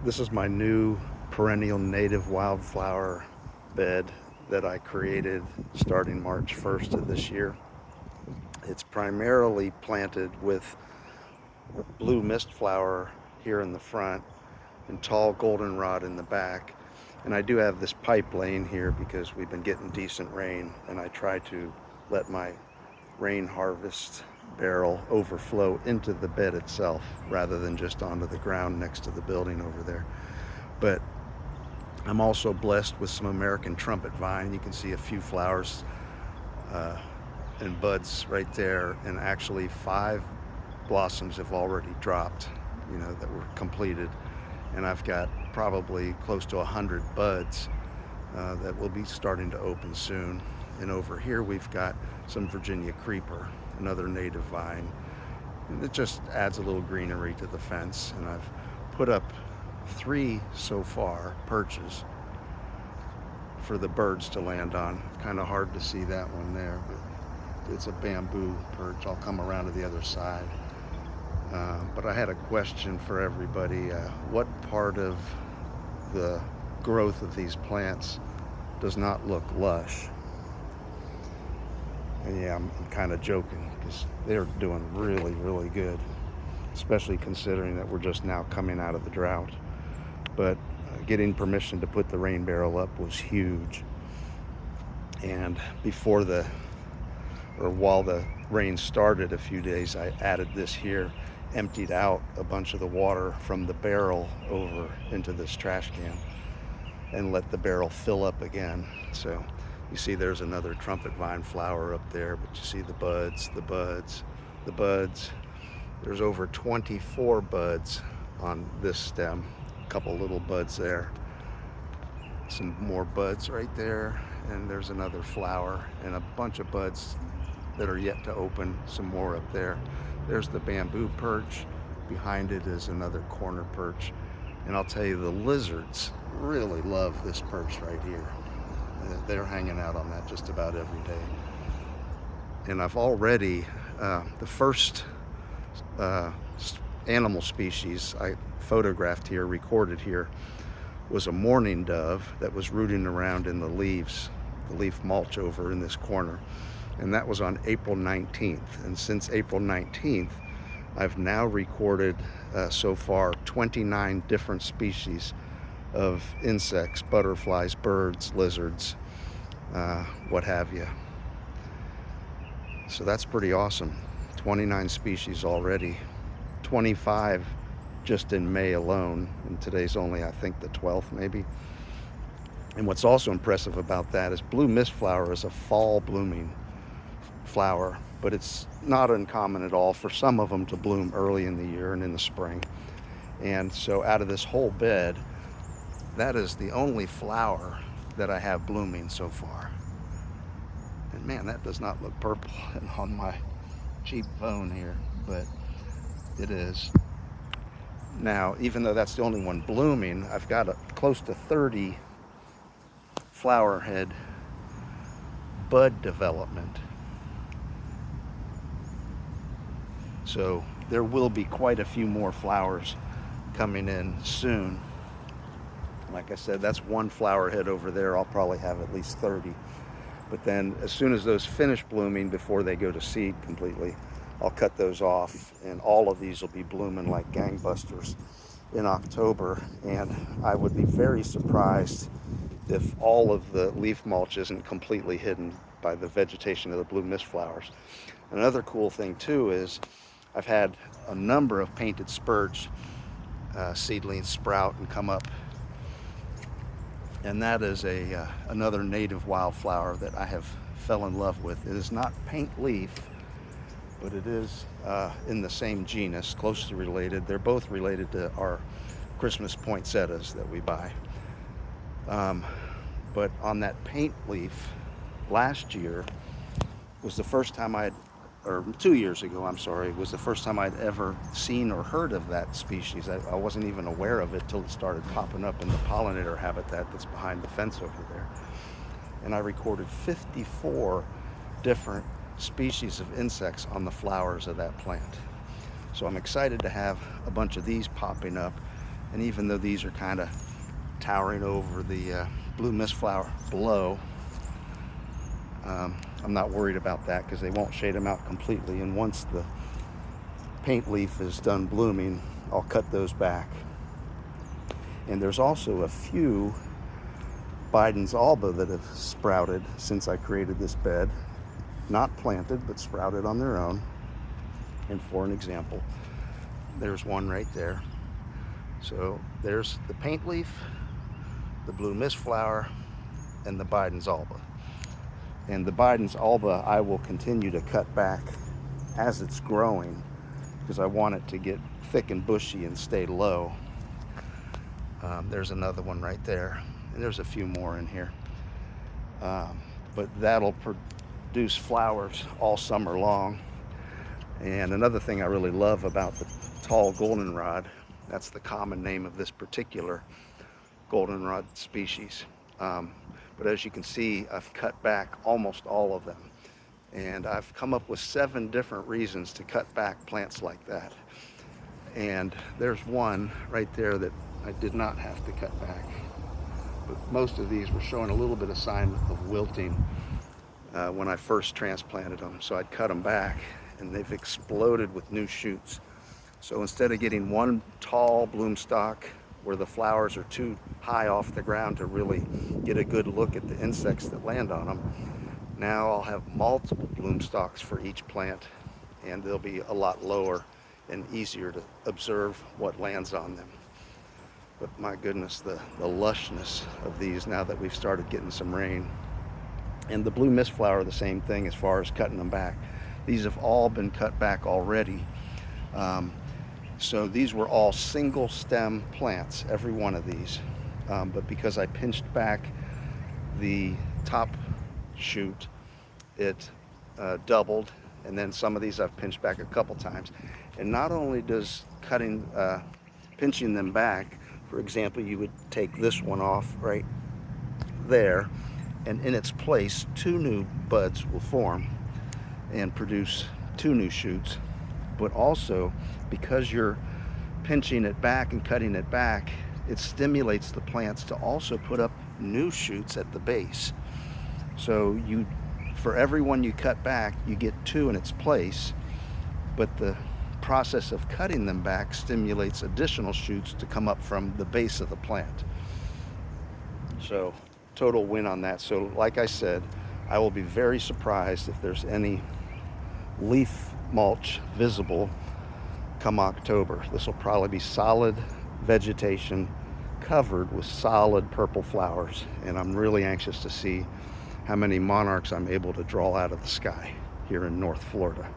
This is my new perennial native wildflower bed that I created starting March 1st of this year. It's primarily planted with blue mistflower here in the front and tall goldenrod in the back. And I do have this pipe laying here because we've been getting decent rain, and I try to let my rain harvest barrel overflow into the bed itself rather than just onto the ground next to the building over there. But I'm also blessed with some American trumpet vine. You can see a few flowers and buds right there, and actually 5 blossoms have already dropped, that were completed. And I've got probably close to 100 buds that will be starting to open soon. And over here we've got some Virginia creeper, another native vine. And it just adds a little greenery to the fence. And I've put up 3 so far perches for the birds to land on. Kind of hard to see that one there, but it's a bamboo perch. I'll come around to the other side. But I had a question for everybody. What part of the growth of these plants does not look lush? And yeah, I'm kind of joking because they're doing really, really good, especially considering that we're just now coming out of the drought. But getting permission to put the rain barrel up was huge. And while the rain started a few days, I added this here, emptied out a bunch of the water from the barrel over into this trash can and let the barrel fill up again. So you see there's another trumpet vine flower up there, but you see the buds, the buds, the buds. There's over 24 buds on this stem, a couple little buds there, some more buds right there, and there's another flower and a bunch of buds that are yet to open, some more up there. There's the bamboo perch. Behind it is another corner perch. And I'll tell you, the lizards really love this perch right here. They're hanging out on that just about every day. And I've already, the first animal species I photographed here, recorded here, was a mourning dove that was rooting around in the leaves, the leaf mulch over in this corner. And that was on April 19th. And since April 19th, I've now recorded so far 29 different species of insects, butterflies, birds, lizards, what have you. So that's pretty awesome. 29 species already, 25 just in May alone, and today's only, I think, the 12th maybe. And what's also impressive about that is blue mistflower is a fall blooming flower, but it's not uncommon at all for some of them to bloom early in the year and in the spring. And so out of this whole bed, that is the only flower that I have blooming so far. And man, that does not look purple on my cheap phone here, but it is. Now, even though that's the only one blooming, I've got close to 30 flower head bud development. So there will be quite a few more flowers coming in soon. Like I said, that's one flower head over there. I'll probably have at least 30. But then as soon as those finish blooming before they go to seed completely, I'll cut those off, and all of these will be blooming like gangbusters in October. And I would be very surprised if all of the leaf mulch isn't completely hidden by the vegetation of the blue mist flowers. Another cool thing too is I've had a number of painted spurge seedlings sprout and come up, and that is another native wildflower that I have fell in love with. It is not paint leaf, but it is in the same genus, closely related. They're both related to our Christmas poinsettias that we buy. But on that paint leaf, last year was the first time or 2 years ago, I'm sorry, was the first time I'd ever seen or heard of that species. I wasn't even aware of it till it started popping up in the pollinator habitat that's behind the fence over there. And I recorded 54 different species of insects on the flowers of that plant. So I'm excited to have a bunch of these popping up. And even though these are kind of towering over the blue mist flower below, I'm not worried about that because they won't shade them out completely. And once the paint leaf is done blooming, I'll cut those back. And there's also a few Biden's alba that have sprouted since I created this bed. Not planted, but sprouted on their own. And for an example, there's one right there. So there's the paint leaf, the blue mist flower, and the Biden's alba. And the Biden's alba I will continue to cut back as it's growing because I want it to get thick and bushy and stay low. There's another one right there, and there's a few more in here. But that'll produce flowers all summer long. And another thing I really love about the tall goldenrod, that's the common name of this particular goldenrod species. But as you can see, I've cut back almost all of them. And I've come up with 7 different reasons to cut back plants like that. And there's one right there that I did not have to cut back. But most of these were showing a little bit of sign of wilting when I first transplanted them. So I'd cut them back, and they've exploded with new shoots. So instead of getting one tall bloom stalk where the flowers are too high off the ground to really get a good look at the insects that land on them, now I'll have multiple bloom stalks for each plant, and they'll be a lot lower and easier to observe what lands on them. But my goodness, the lushness of these now that we've started getting some rain. And the blue mist flower, the same thing as far as cutting them back. These have all been cut back already. So these were all single stem plants, every one of these. But because I pinched back the top shoot, it doubled. And then some of these I've pinched back a couple times. And not only does pinching them back, for example, you would take this one off right there, and in its place, 2 new buds will form and produce 2 new shoots. But also, because you're pinching it back and cutting it back, it stimulates the plants to also put up new shoots at the base. So for every one you cut back, you get 2 in its place, but the process of cutting them back stimulates additional shoots to come up from the base of the plant. So total win on that. So like I said, I will be very surprised if there's any leaf mulch visible come October. This will probably be solid vegetation covered with solid purple flowers, and I'm really anxious to see how many monarchs I'm able to draw out of the sky here in North Florida.